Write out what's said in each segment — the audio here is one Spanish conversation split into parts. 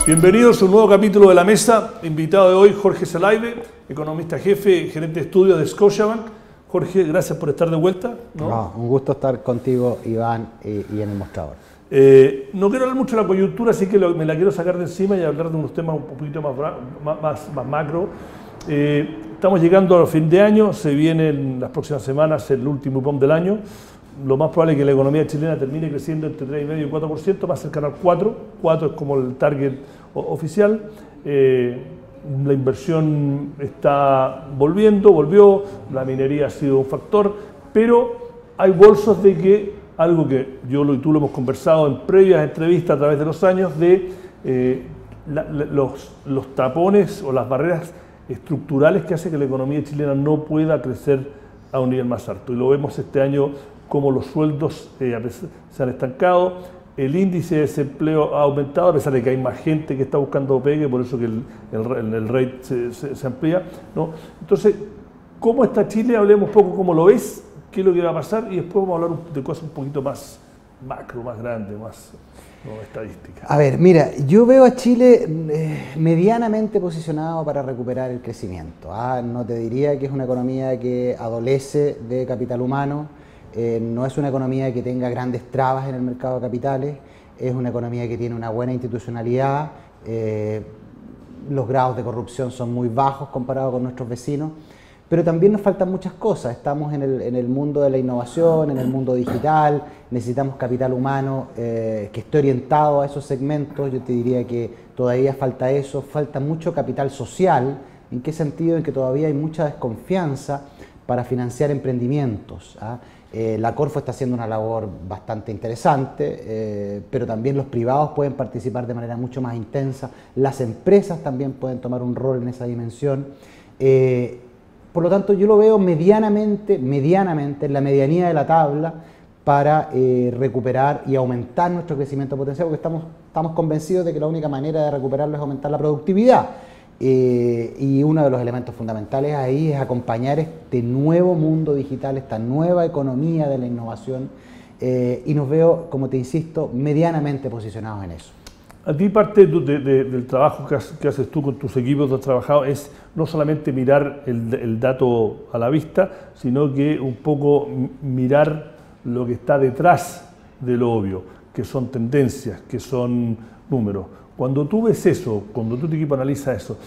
Bienvenidos a un nuevo capítulo de La Mesa. Invitado de hoy, Jorge Zelaibe, economista jefe, gerente de estudios de Scotiabank. Jorge, gracias por estar de vuelta. No, un gusto estar contigo, Iván, y en el mostrador. No quiero hablar mucho de la coyuntura, así que me la quiero sacar de encima y hablar de unos temas un poquito más macro. Estamos llegando al fin de año, se viene en las próximas semanas el último POM del año. Lo más probable es que la economía chilena termine creciendo entre 3,5% y 4%, más cercano al 4%. 4% es como el target oficial. La inversión está volvió, la minería ha sido un factor, pero hay bolsos de que, algo que yo y tú lo hemos conversado en previas entrevistas a través de los años, de los tapones o las barreras estructurales que hacen que la economía chilena no pueda crecer a un nivel más alto. Y lo vemos este año como los sueldos se han estancado, el índice de desempleo ha aumentado, a pesar de que hay más gente que está buscando pegue, por eso que el rate se amplía, ¿no? Entonces, ¿cómo está Chile? Hablemos un poco cómo lo ves, qué es lo que va a pasar, y después vamos a hablar de cosas un poquito más macro, más grandes, más estadísticas. A ver, mira, yo veo a Chile medianamente posicionado para recuperar el crecimiento. No te diría que es una economía que adolece de capital humano. No es una economía que tenga grandes trabas en el mercado de capitales, es una economía que tiene una buena institucionalidad, los grados de corrupción son muy bajos comparados con nuestros vecinos, pero también nos faltan muchas cosas. Estamos en el mundo de la innovación, en el mundo digital, necesitamos capital humano que esté orientado a esos segmentos. Yo te diría que todavía falta eso, falta mucho capital social. ¿En qué sentido? En que todavía hay mucha desconfianza para financiar emprendimientos. La Corfo está haciendo una labor bastante interesante, pero también los privados pueden participar de manera mucho más intensa, las empresas también pueden tomar un rol en esa dimensión. Por lo tanto, yo lo veo medianamente en la medianía de la tabla para recuperar y aumentar nuestro crecimiento potencial, porque estamos convencidos de que la única manera de recuperarlo es aumentar la productividad. Y uno de los elementos fundamentales ahí es acompañar este nuevo mundo digital, esta nueva economía de la innovación, y nos veo, como te insisto, medianamente posicionados en eso. A ti parte del trabajo que haces tú con tus equipos que has trabajado es no solamente mirar el dato a la vista, sino que un poco mirar lo que está detrás de lo obvio, que son tendencias, que son números. Cuando tú ves eso, cuando tu equipo analiza eso,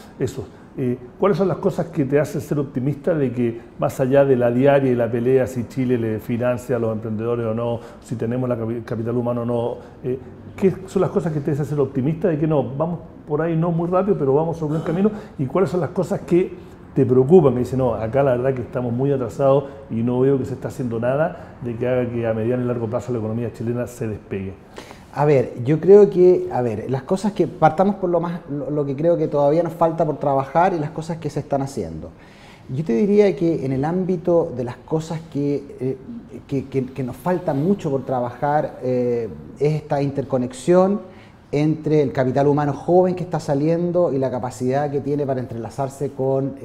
¿cuáles son las cosas que te hacen ser optimista de que más allá de la diaria y la pelea, si Chile le financia a los emprendedores o no, si tenemos el capital humano o no, qué son las cosas que te hacen ser optimista de que no, vamos por ahí no muy rápido, pero vamos sobre un camino, y cuáles son las cosas que te preocupan, que dicen, no, acá la verdad que estamos muy atrasados y no veo que se está haciendo nada de que haga que a mediano y largo plazo la economía chilena se despegue? A ver, yo creo que, las cosas que, partamos por lo que creo que todavía nos falta por trabajar y las cosas que se están haciendo. Yo te diría que en el ámbito de las cosas que nos falta mucho por trabajar es esta interconexión entre el capital humano joven que está saliendo y la capacidad que tiene para entrelazarse con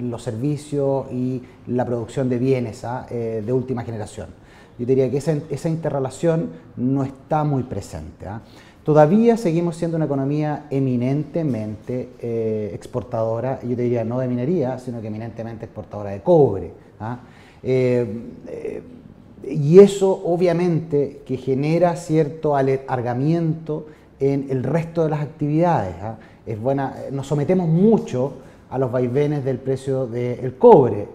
los servicios y la producción de bienes de última generación. Yo diría que esa interrelación no está muy presente. Todavía seguimos siendo una economía eminentemente exportadora, yo te diría no de minería, sino que eminentemente exportadora de cobre. Y eso obviamente que genera cierto alargamiento en el resto de las actividades. Nos sometemos mucho a los vaivenes del precio del cobre,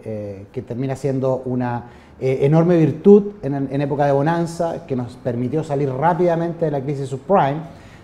que termina siendo una enorme virtud en época de bonanza, que nos permitió salir rápidamente de la crisis subprime,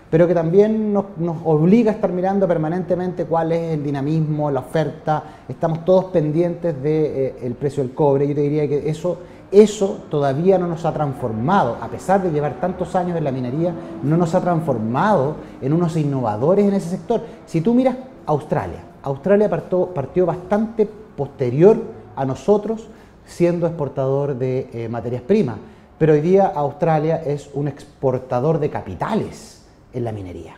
pero que también nos obliga a estar mirando permanentemente cuál es el dinamismo, la oferta. Estamos todos pendientes del precio del cobre. Yo te diría que eso todavía no nos ha transformado, a pesar de llevar tantos años en la minería, no nos ha transformado en unos innovadores en ese sector. Si tú miras Australia partió bastante posterior a nosotros, siendo exportador de materias primas, pero hoy día Australia es un exportador de capitales en la minería,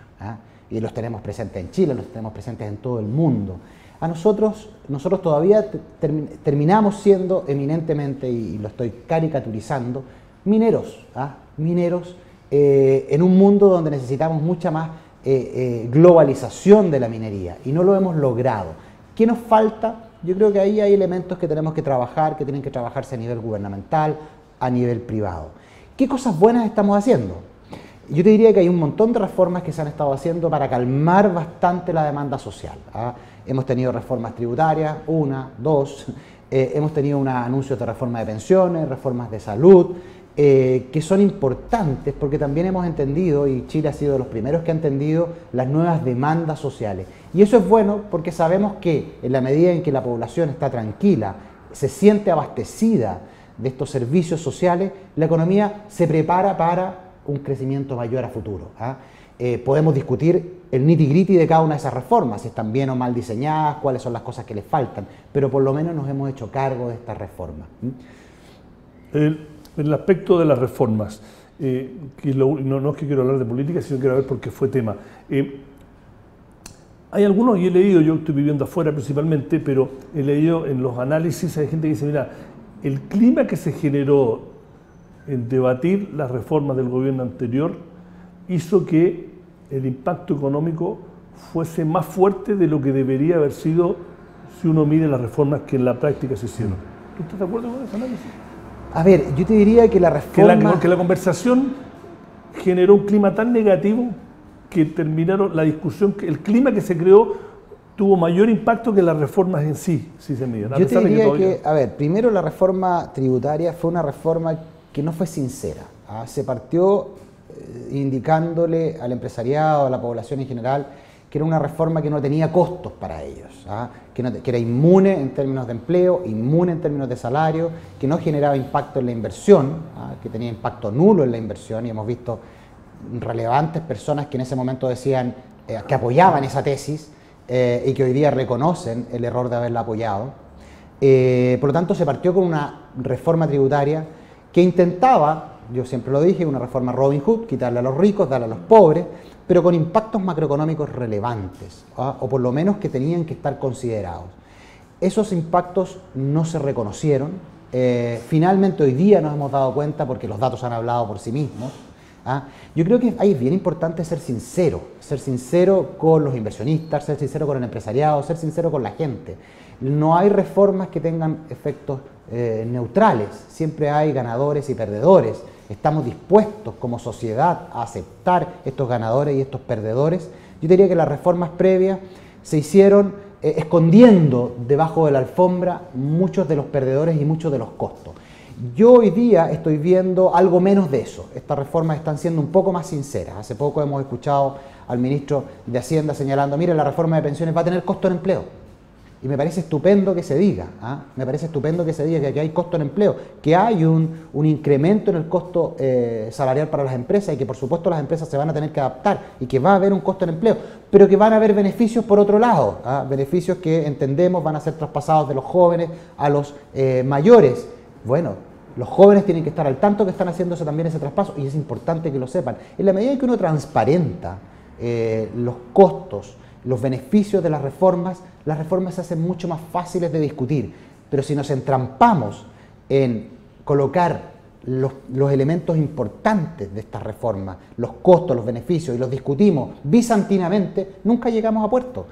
y los tenemos presentes en Chile, los tenemos presentes en todo el mundo. A nosotros todavía terminamos siendo eminentemente, y lo estoy caricaturizando, mineros en un mundo donde necesitamos mucha más globalización de la minería y no lo hemos logrado. ¿Qué nos falta? Yo creo que ahí hay elementos que tenemos que trabajar, que tienen que trabajarse a nivel gubernamental, a nivel privado. ¿Qué cosas buenas estamos haciendo? Yo te diría que hay un montón de reformas que se han estado haciendo para calmar bastante la demanda social. Hemos tenido reformas tributarias, una, dos, hemos tenido anuncios de reforma de pensiones, reformas de salud, que son importantes porque también hemos entendido, y Chile ha sido de los primeros que ha entendido, las nuevas demandas sociales. Y eso es bueno porque sabemos que en la medida en que la población está tranquila, se siente abastecida de estos servicios sociales, la economía se prepara para un crecimiento mayor a futuro. Podemos discutir el nitty-gritty de cada una de esas reformas, si están bien o mal diseñadas, cuáles son las cosas que les faltan, pero por lo menos nos hemos hecho cargo de estas reformas. El aspecto de las reformas, no es que quiero hablar de política, sino que quiero ver por qué fue tema. Hay algunos, y he leído, yo estoy viviendo afuera principalmente, pero he leído en los análisis, hay gente que dice, mira, el clima que se generó en debatir las reformas del gobierno anterior hizo que el impacto económico fuese más fuerte de lo que debería haber sido si uno mide las reformas que en la práctica se hicieron. ¿Tú estás de acuerdo con ese análisis? A ver, yo te diría que la reforma... Que la conversación generó un clima tan negativo que terminaron la discusión, que el clima que se creó tuvo mayor impacto que las reformas en sí, si se miden. Yo te diría que, a ver, primero la reforma tributaria fue una reforma que no fue sincera. Se partió indicándole al empresariado, a la población en general, que era una reforma que no tenía costos para ellos, que era inmune en términos de empleo, inmune en términos de salario, que no generaba impacto en la inversión, que tenía impacto nulo en la inversión, y hemos visto relevantes personas que en ese momento decían que apoyaban esa tesis y que hoy día reconocen el error de haberla apoyado. Por lo tanto, se partió con una reforma tributaria que intentaba, yo siempre lo dije, una reforma Robin Hood, quitarle a los ricos, darle a los pobres, pero con impactos macroeconómicos relevantes, o por lo menos que tenían que estar considerados. Esos impactos no se reconocieron. Finalmente hoy día nos hemos dado cuenta, porque los datos han hablado por sí mismos. Yo creo que ahí es bien importante ser sincero con los inversionistas, ser sincero con el empresariado, ser sincero con la gente. No hay reformas que tengan efectos neutrales, siempre hay ganadores y perdedores. Estamos dispuestos como sociedad a aceptar estos ganadores y estos perdedores. Yo diría que las reformas previas se hicieron escondiendo debajo de la alfombra muchos de los perdedores y muchos de los costos. Yo hoy día estoy viendo algo menos de eso. Estas reformas están siendo un poco más sinceras. Hace poco hemos escuchado al ministro de Hacienda señalando, mire, la reforma de pensiones va a tener costo en empleo. Y me parece estupendo que se diga, me parece estupendo que se diga que aquí hay costo en empleo, que hay un incremento en el costo salarial para las empresas y que por supuesto las empresas se van a tener que adaptar y que va a haber un costo en empleo, pero que van a haber beneficios por otro lado, beneficios que entendemos van a ser traspasados de los jóvenes a los mayores. Bueno, los jóvenes tienen que estar al tanto que están haciéndose también ese traspaso y es importante que lo sepan. En la medida en que uno transparenta los costos, los beneficios de las reformas se hacen mucho más fáciles de discutir. Pero si nos entrampamos en colocar los elementos importantes de estas reformas, los costos, los beneficios, y los discutimos bizantinamente, nunca llegamos a puerto.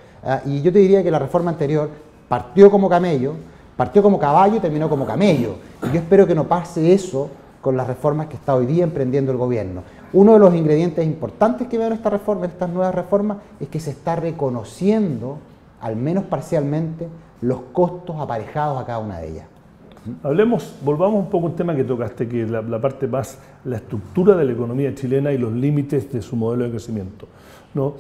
Y yo te diría que la reforma anterior partió como camello, partió como caballo y terminó como camello. Y yo espero que no pase eso con las reformas que está hoy día emprendiendo el gobierno. Uno de los ingredientes importantes que veo en esta reforma, en estas nuevas reformas, es que se está reconociendo, al menos parcialmente, los costos aparejados a cada una de ellas. Volvamos un poco a un tema que tocaste, que es la parte más, la estructura de la economía chilena y los límites de su modelo de crecimiento, ¿no?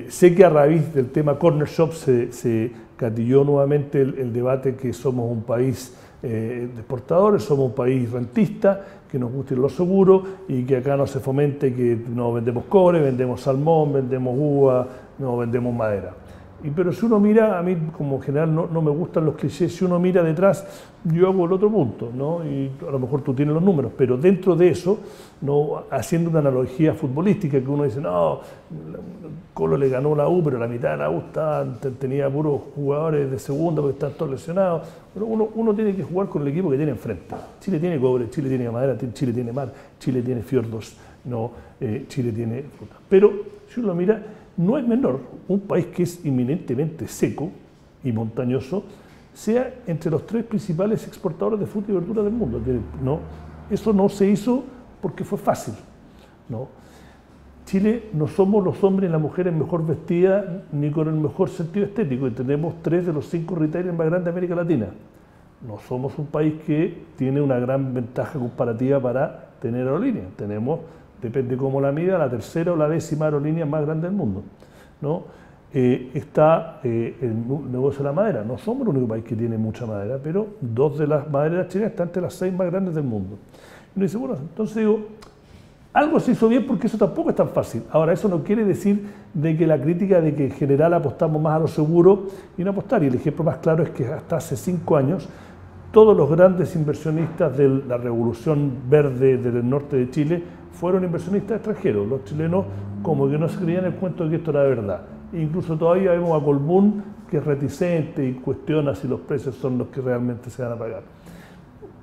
Sé que a raíz del tema Corner Shop se gatilló nuevamente el debate que somos un país de exportadores, somos un país rentista, que nos gusta los seguros y que acá no se fomente que no vendemos cobre, vendemos salmón, vendemos uva, no vendemos madera. Pero si uno mira, a mí como general no me gustan los clichés, si uno mira detrás, yo hago el otro punto, ¿no? Y a lo mejor tú tienes los números, pero dentro de eso, ¿no? Haciendo una analogía futbolística, que uno dice, no, Colo le ganó la U, pero la mitad de la U tenía puros jugadores de segunda porque están todos lesionados. Pero uno tiene que jugar con el equipo que tiene enfrente. Chile tiene cobre, Chile tiene madera, Chile tiene mar, Chile tiene fiordos. ¿no? Chile tiene fruta. Pero si uno lo mira, no es menor un país que es inminentemente seco y montañoso, sea entre los 3 principales exportadores de fruta y verdura del mundo, ¿no? Eso no se hizo porque fue fácil, ¿no? Chile no somos los hombres y las mujeres mejor vestidas ni con el mejor sentido estético, y tenemos 3 de los 5 retailers más grandes de América Latina. No somos un país que tiene una gran ventaja comparativa para tener aerolíneas. Tenemos, depende cómo la mida, la 3ª o la 10ª aerolínea más grande del mundo, ¿no? Está el negocio de la madera. No somos el único país que tiene mucha madera, pero 2 de las maderas chilenas están entre las 6 más grandes del mundo. Y uno dice, bueno, entonces digo, algo se hizo bien porque eso tampoco es tan fácil. Ahora, eso no quiere decir de que la crítica de que en general apostamos más a lo seguro y no apostar. Y el ejemplo más claro es que hasta hace 5 años todos los grandes inversionistas de la revolución verde del norte de Chile fueron inversionistas extranjeros. Los chilenos como que no se creían el cuento de que esto era verdad. E incluso todavía vemos a Colbún, que es reticente y cuestiona si los precios son los que realmente se van a pagar.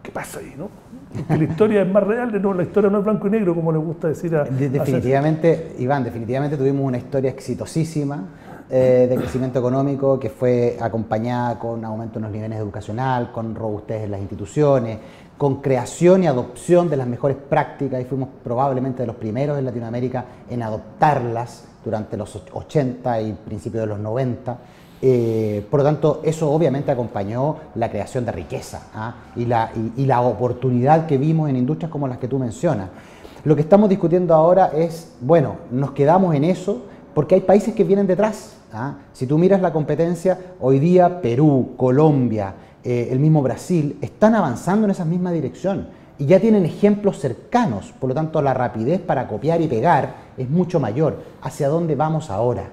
¿Qué pasa ahí, no? Porque la historia es más real, ¿no? La historia no es blanco y negro, como les gusta decir a... Definitivamente, Iván, definitivamente tuvimos una historia exitosísima de crecimiento económico que fue acompañada con aumento en los niveles educacional, con robustez en las instituciones, con creación y adopción de las mejores prácticas, y fuimos probablemente de los primeros en Latinoamérica en adoptarlas durante los 80 y principios de los 90. Por lo tanto, eso obviamente acompañó la creación de riqueza y la oportunidad que vimos en industrias como las que tú mencionas. Lo que estamos discutiendo ahora es, bueno, nos quedamos en eso porque hay países que vienen detrás. Si tú miras la competencia, hoy día Perú, Colombia, el mismo Brasil, están avanzando en esa misma dirección y ya tienen ejemplos cercanos. Por lo tanto, la rapidez para copiar y pegar es mucho mayor. ¿Hacia dónde vamos ahora?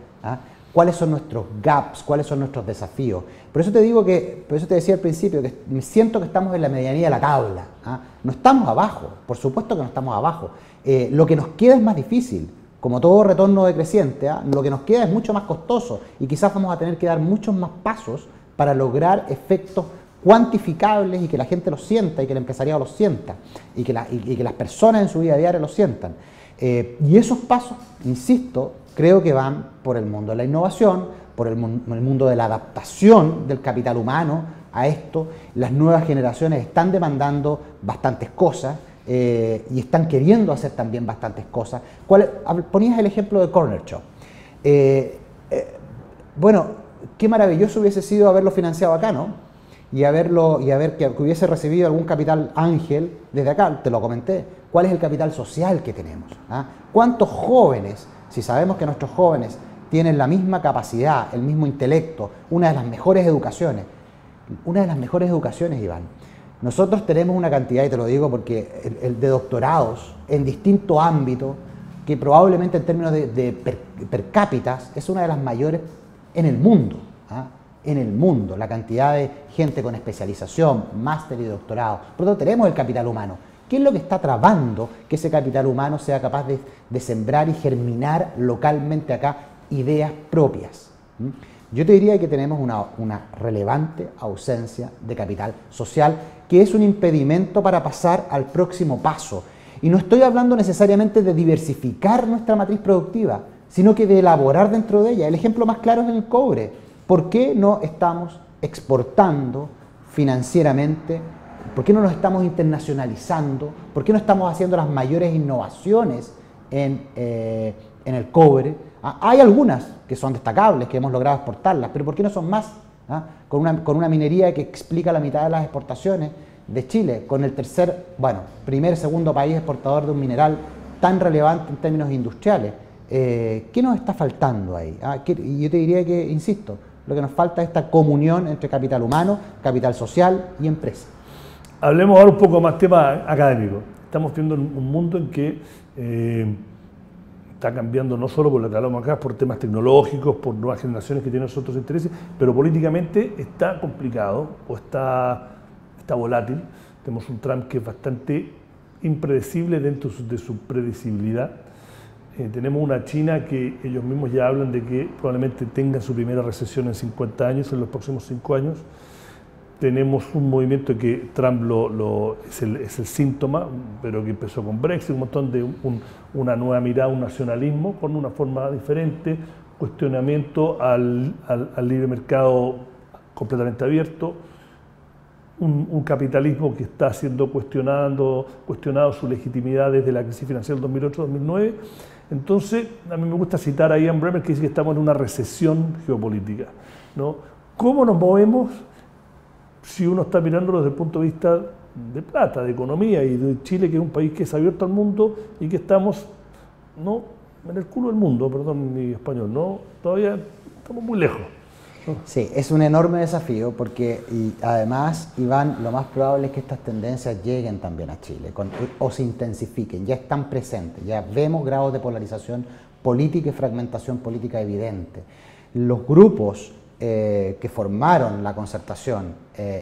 ¿Cuáles son nuestros gaps? ¿Cuáles son nuestros desafíos? Por eso te digo que, por eso te decía al principio, que me siento que estamos en la medianía de la tabla. No estamos abajo, por supuesto que no estamos abajo. Lo que nos queda es más difícil. Como todo retorno decreciente, lo que nos queda es mucho más costoso y quizás vamos a tener que dar muchos más pasos para lograr efectos cuantificables y que la gente los sienta y que el empresariado los sienta y que las personas en su vida diaria los sientan. Y esos pasos, insisto, creo que van por el mundo de la innovación, por el mundo de la adaptación del capital humano a esto. Las nuevas generaciones están demandando bastantes cosas y están queriendo hacer también bastantes cosas. Ponías el ejemplo de Corner Shop. Bueno, qué maravilloso hubiese sido haberlo financiado acá, ¿no? Y haber que hubiese recibido algún capital ángel desde acá. Te lo comenté. ¿Cuál es el capital social que tenemos? ¿Cuántos jóvenes, si sabemos que nuestros jóvenes tienen la misma capacidad, el mismo intelecto, una de las mejores educaciones, Iván? Nosotros tenemos una cantidad, y te lo digo porque de doctorados en distintos ámbitos, que probablemente en términos de per cápita es una de las mayores en el mundo. En el mundo, la cantidad de gente con especialización, máster y doctorado. Por lo tanto, tenemos el capital humano. ¿Qué es lo que está trabando que ese capital humano sea capaz de sembrar y germinar localmente acá ideas propias? Yo te diría que tenemos una relevante ausencia de capital social, que es un impedimento para pasar al próximo paso. Y no estoy hablando necesariamente de diversificar nuestra matriz productiva, sino que de elaborar dentro de ella. El ejemplo más claro es en el cobre. ¿Por qué no estamos exportando financieramente? ¿Por qué no nos estamos internacionalizando? ¿Por qué no estamos haciendo las mayores innovaciones en el cobre? Hay algunas que son destacables, que hemos logrado exportarlas, pero ¿por qué no son más? Con una minería que explica la mitad de las exportaciones de Chile, con el segundo país exportador de un mineral tan relevante en términos industriales. ¿Qué nos está faltando ahí? Y yo te diría que, insisto, lo que nos falta es esta comunión entre capital humano, capital social y empresa. Hablemos ahora un poco más tema académico. Estamos viendo un mundo en que está cambiando no solo por lo que hablamos acá, por temas tecnológicos, por nuevas generaciones que tienen otros intereses, pero políticamente está complicado o está volátil. Tenemos un Trump que es bastante impredecible dentro de su predecibilidad. Tenemos una China que ellos mismos ya hablan de que probablemente tenga su primera recesión en 50 años, en los próximos 5 años. tenemos un movimiento que Trump es el síntoma, pero que empezó con Brexit, un montón de una nueva mirada, un nacionalismo con una forma diferente, cuestionamiento al libre mercado completamente abierto, un capitalismo que está siendo cuestionado su legitimidad desde la crisis financiera del 2008-2009. Entonces, a mí me gusta citar a Ian Bremmer, que dice que estamos en una recesión geopolítica, ¿no? ¿Cómo nos movemos si uno está mirándolo desde el punto de vista de plata, de economía, y de Chile, que es un país que es abierto al mundo y que estamos, ¿no?, en el culo del mundo, perdón mi español, ¿no? Todavía estamos muy lejos. Sí, es un enorme desafío porque además, Iván, lo más probable es que estas tendencias lleguen también a Chile o se intensifiquen, ya están presentes, ya vemos grados de polarización política y fragmentación política evidente. Los grupos que formaron la concertación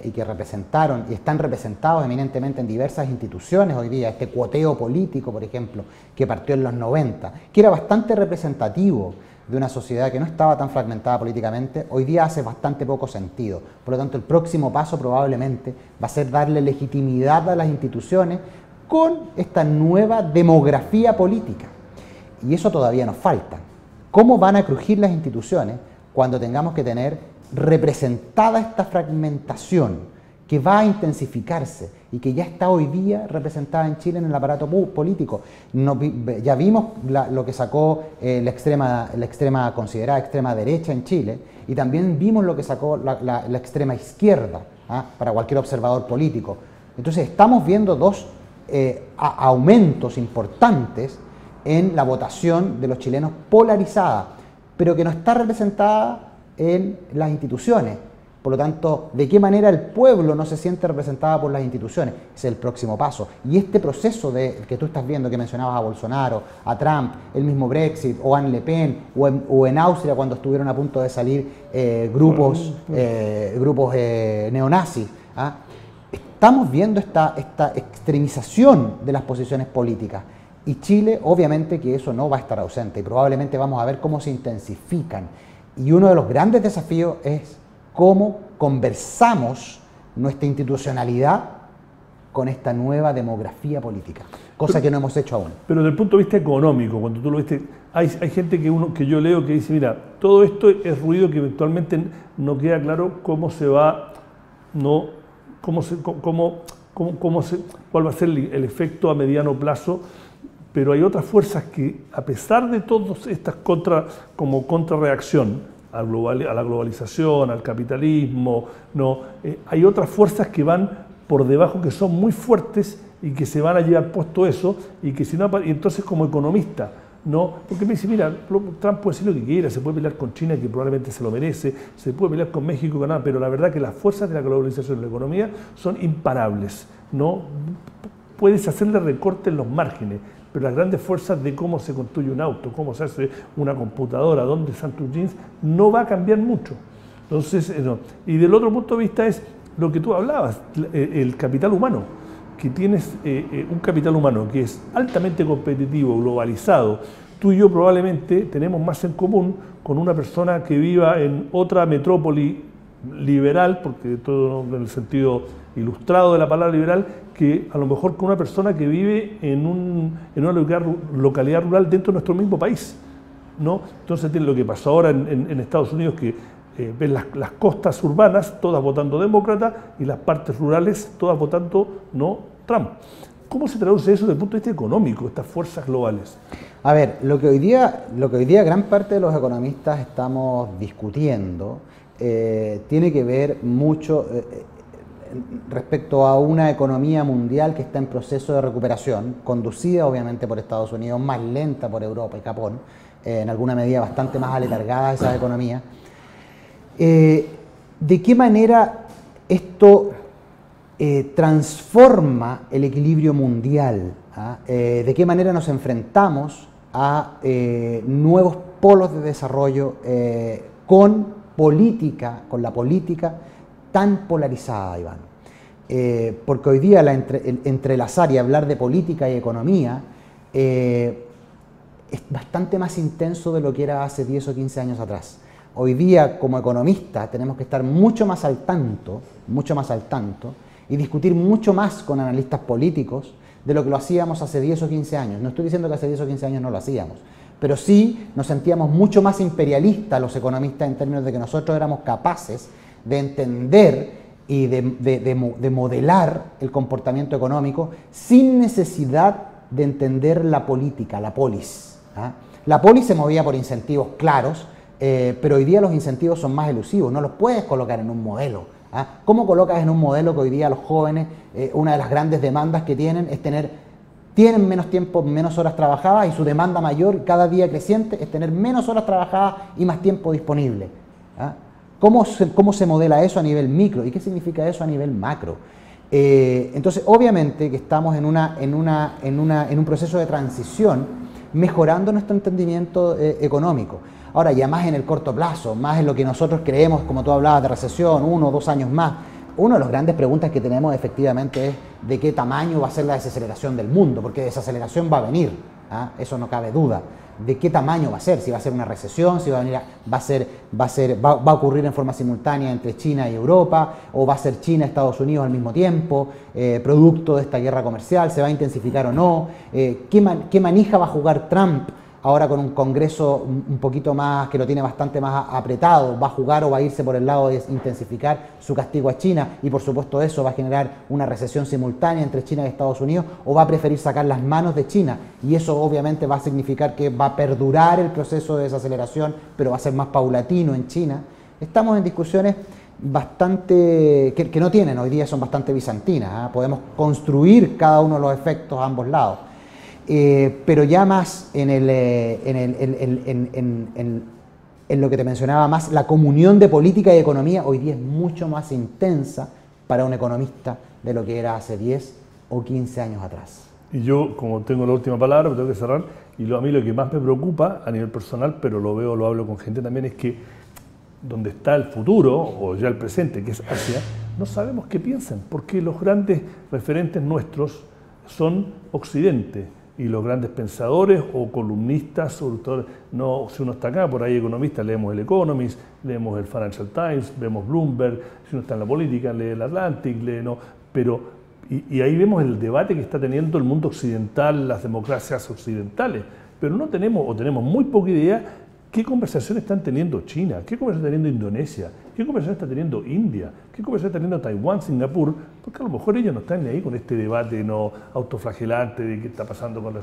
y que representaron y están representados eminentemente en diversas instituciones hoy día, este cuoteo político, por ejemplo, que partió en los 90, que era bastante representativo de una sociedad que no estaba tan fragmentada políticamente, hoy día hace bastante poco sentido. Por lo tanto, el próximo paso probablemente va a ser darle legitimidad a las instituciones con esta nueva demografía política. Y eso todavía nos falta. ¿Cómo van a crujir las instituciones cuando tengamos que tener representada esta fragmentación que va a intensificarse y que ya está hoy día representada en Chile en el aparato político? Ya vimos lo que sacó la considerada extrema derecha en Chile, y también vimos lo que sacó la extrema izquierda, para cualquier observador político. Entonces estamos viendo dos aumentos importantes en la votación de los chilenos polarizada, pero que no está representada en las instituciones. Por lo tanto, ¿de qué manera el pueblo no se siente representado por las instituciones? Ese es el próximo paso. Y este proceso que tú estás viendo, que mencionabas a Bolsonaro, a Trump, el mismo Brexit, o a Le Pen, o en Austria, cuando estuvieron a punto de salir grupos neonazis, estamos viendo esta extremización de las posiciones políticas. Y Chile, obviamente que eso no va a estar ausente, y probablemente vamos a ver cómo se intensifican. Y uno de los grandes desafíos es cómo conversamos nuestra institucionalidad con esta nueva demografía política, cosa que no hemos hecho aún. Pero desde el punto de vista económico, cuando tú lo viste, hay gente que yo leo que dice, mira, todo esto es ruido que eventualmente no queda claro cómo se va, cuál va a ser el efecto a mediano plazo. Pero hay otras fuerzas que, a pesar de todas estas como contrarreacción a la globalización, al capitalismo, hay otras fuerzas que van por debajo, que son muy fuertes y que se van a llevar puesto eso, y que si no, y entonces como economista, porque me dice, mira, Trump puede decir lo que quiera, se puede pelear con China, que probablemente se lo merece, se puede pelear con México, Canadá, pero la verdad que las fuerzas de la globalización en la economía son imparables, puedes hacerle recorte en los márgenes, pero las grandes fuerzas de cómo se construye un auto, cómo se hace una computadora, dónde están tus jeans, no va a cambiar mucho. Entonces, y del otro punto de vista es lo que tú hablabas, el capital humano, que tienes un capital humano que es altamente competitivo, globalizado. Tú y yo probablemente tenemos más en común con una persona que viva en otra metrópoli liberal, porque todo en el sentido ilustrado de la palabra liberal, que a lo mejor con una persona que vive en una localidad rural dentro de nuestro mismo país, Entonces tiene lo que pasó ahora en Estados Unidos, que ven las costas urbanas todas votando demócrata y las partes rurales todas votando Trump. ¿Cómo se traduce eso desde el punto de vista económico, estas fuerzas globales? A ver, lo que hoy día gran parte de los economistas estamos discutiendo tiene que ver mucho respecto a una economía mundial que está en proceso de recuperación, conducida obviamente por Estados Unidos, más lenta por Europa y Japón, en alguna medida bastante más aletargadas esas economías. ¿De qué manera esto transforma el equilibrio mundial? ¿De qué manera nos enfrentamos a nuevos polos de desarrollo con la política tan polarizada, Iván? Porque hoy día entrelazar y hablar de política y economía es bastante más intenso de lo que era hace 10 o 15 años atrás. Hoy día, como economistas, tenemos que estar mucho más al tanto, y discutir mucho más con analistas políticos de lo que lo hacíamos hace 10 o 15 años. No estoy diciendo que hace 10 o 15 años no lo hacíamos, pero sí nos sentíamos mucho más imperialistas los economistas en términos de que nosotros éramos capaces de entender y de modelar el comportamiento económico sin necesidad de entender la política, la polis. La polis se movía por incentivos claros, pero hoy día los incentivos son más elusivos, no los puedes colocar en un modelo. ¿Cómo colocas en un modelo que hoy día los jóvenes, una de las grandes demandas que tienen es tienen menos tiempo, menos horas trabajadas, y su demanda mayor cada día creciente es tener menos horas trabajadas y más tiempo disponible? ¿Cómo se modela eso a nivel micro? ¿Y qué significa eso a nivel macro? Entonces, obviamente que estamos en un proceso de transición, mejorando nuestro entendimiento económico. Ahora, ya más en el corto plazo, más en lo que nosotros creemos, como tú hablabas de recesión, 1 o 2 años más, una de las grandes preguntas que tenemos efectivamente es de qué tamaño va a ser la desaceleración del mundo, porque desaceleración va a venir, eso no cabe duda. ¿De qué tamaño va a ser? Si va a ser una recesión, si va a ocurrir en forma simultánea entre China y Europa, o va a ser China y Estados Unidos al mismo tiempo, producto de esta guerra comercial, ¿se va a intensificar o no? ¿Qué manija va a jugar Trump ahora con un Congreso un poquito más, que lo tiene bastante más apretado? ¿Va a jugar o va a irse por el lado de intensificar su castigo a China? Y por supuesto eso va a generar una recesión simultánea entre China y Estados Unidos, ¿o va a preferir sacar las manos de China? Y eso obviamente va a significar que va a perdurar el proceso de desaceleración, pero va a ser más paulatino en China. Estamos en discusiones bastante que no tienen, hoy día son bastante bizantinas. Podemos construir cada uno de los efectos a ambos lados. Pero ya más en lo que te mencionaba, más la comunión de política y economía hoy día es mucho más intensa para un economista de lo que era hace 10 o 15 años atrás. Y yo, como tengo la última palabra, me tengo que cerrar, y a mí lo que más me preocupa a nivel personal, pero lo hablo con gente también, es que donde está el futuro, o ya el presente, que es Asia, no sabemos qué piensan, porque los grandes referentes nuestros son Occidente. Y los grandes pensadores o columnistas, sobre todo, no, si uno está acá, por ahí economistas, leemos el Economist, leemos el Financial Times, vemos Bloomberg, si uno está en la política, lee el Atlantic, y ahí vemos el debate que está teniendo el mundo occidental, las democracias occidentales, pero no tenemos, o tenemos muy poca idea, qué conversación están teniendo China, qué conversación está teniendo Indonesia, qué conversación está teniendo India, qué conversación está teniendo Taiwán, Singapur, porque a lo mejor ellos no están ni ahí con este debate no autoflagelante de qué está pasando con la...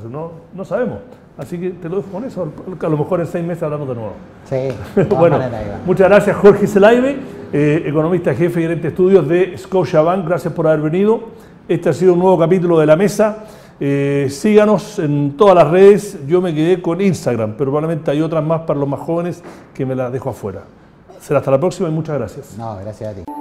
No sabemos. Así que te lo dejo con eso, a lo mejor en 6 meses hablamos de nuevo. Sí, bueno, muchas gracias Jorge Zelaibe, economista jefe y gerente de estudios de Scotiabank, gracias por haber venido. Este ha sido un nuevo capítulo de La Mesa. Síganos en todas las redes. Yo me quedé con Instagram, pero probablemente hay otras más para los más jóvenes que me las dejo afuera. Será hasta la próxima y muchas gracias. No, gracias a ti.